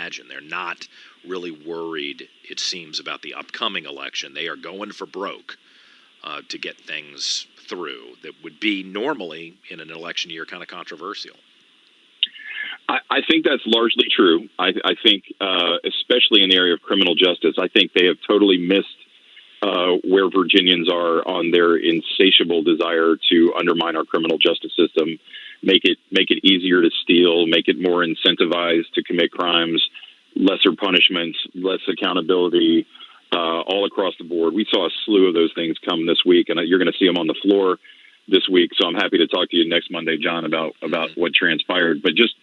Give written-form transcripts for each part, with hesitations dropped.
imagine. They're not really worried, it seems, about the upcoming election. They are going for broke to get things through that would be normally in an election year kind of controversial. I think that's largely true. I think, especially in the area of criminal justice, I think they have totally missed where Virginians are on their insatiable desire to undermine our criminal justice system, make it easier to steal, make it more incentivized to commit crimes, lesser punishments, less accountability, all across the board. We saw a slew of those things come this week, and you're going to see them on the floor this week. So I'm happy to talk to you next Monday, John, about what transpired. But just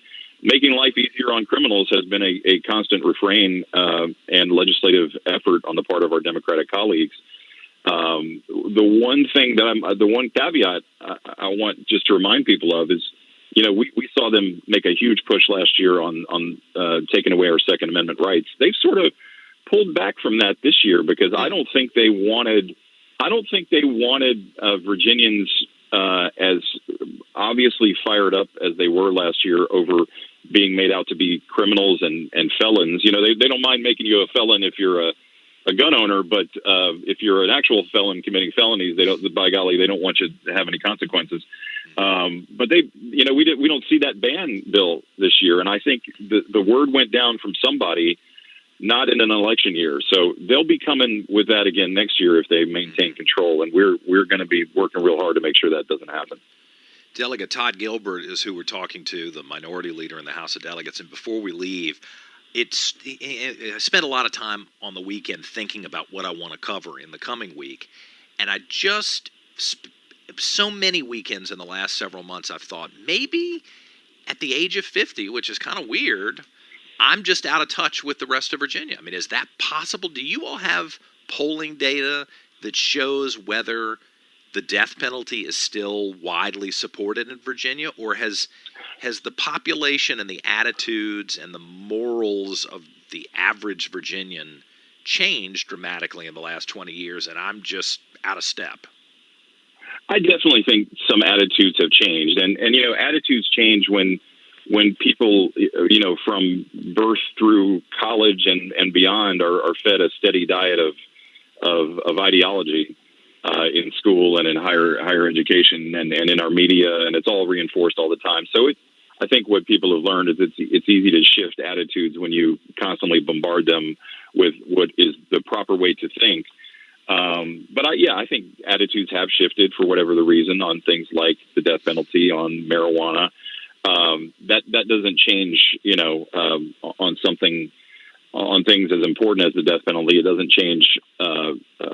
making life easier on criminals has been a constant refrain and legislative effort on the part of our Democratic colleagues. The one caveat I want just to remind people of is, we saw them make a huge push last year on taking away our Second Amendment rights. They've sort of pulled back from that this year because I don't think they wanted Virginians as obviously fired up as they were last year over being made out to be criminals and felons. They don't mind making you a felon if you're a gun owner, but if you're an actual felon committing felonies, by golly, they don't want you to have any consequences. But we don't see that ban bill this year, and I think the word went down from somebody, not in an election year. So they'll be coming with that again next year if they maintain control, and we're going to be working real hard to make sure that doesn't happen. Delegate Todd Gilbert is who we're talking to, the minority leader in the House of Delegates. And before we leave, I spent a lot of time on the weekend thinking about what I want to cover in the coming week. And so many weekends in the last several months, I've thought maybe at the age of 50, which is kind of weird, I'm just out of touch with the rest of Virginia. I mean, is that possible? Do you all have polling data that shows whether the death penalty is still widely supported in Virginia, or has the population and the attitudes and the morals of the average Virginian changed dramatically in the last 20 years, and I'm just out of step? I definitely think some attitudes have changed, and attitudes change when people, from birth through college and beyond are fed a steady diet of ideology. In school and in higher education and in our media, and it's all reinforced all the time. So I think what people have learned is it's easy to shift attitudes when you constantly bombard them with what is the proper way to think. But I think attitudes have shifted for whatever the reason on things like the death penalty, on marijuana. That doesn't change, on things as important as the death penalty. It doesn't change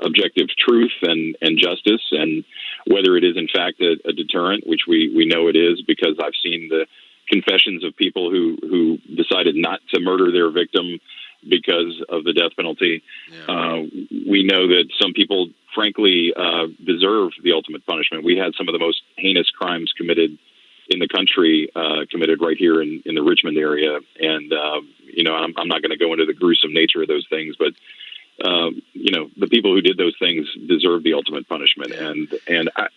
objective truth and justice, and whether it is in fact a deterrent, which we know it is because I've seen the confessions of people who decided not to murder their victim because of the death penalty. Yeah. We know that some people, frankly, deserve the ultimate punishment. We had some of the most heinous crimes committed in the country, committed right here in the Richmond area. And, I'm not going to go into the gruesome nature of those things, but, the people who did those things deserve the ultimate punishment. And I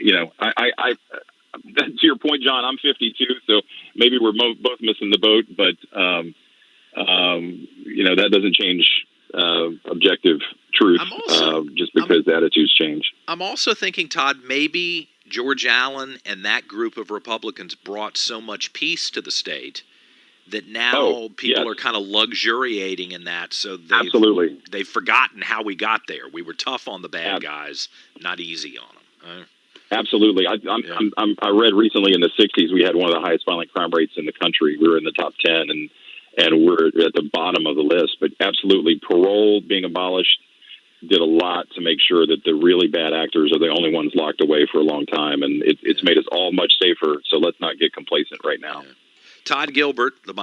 to your point, John, I'm 52, so maybe we're both missing the boat, but, that doesn't change objective truth just because attitudes change. I'm also thinking, Todd, maybe George Allen and that group of Republicans brought so much peace to the state that now people are kind of luxuriating in that. So they've forgotten how we got there. We were tough on the bad guys, not easy on them. Absolutely. I read recently in the 60s we had one of the highest violent crime rates in the country. We were in the top 10, and we're at the bottom of the list. But absolutely, parole being abolished did a lot to make sure that the really bad actors are the only ones locked away for a long time, and it's made us all much safer. So let's not get complacent right now. Todd Gilbert, the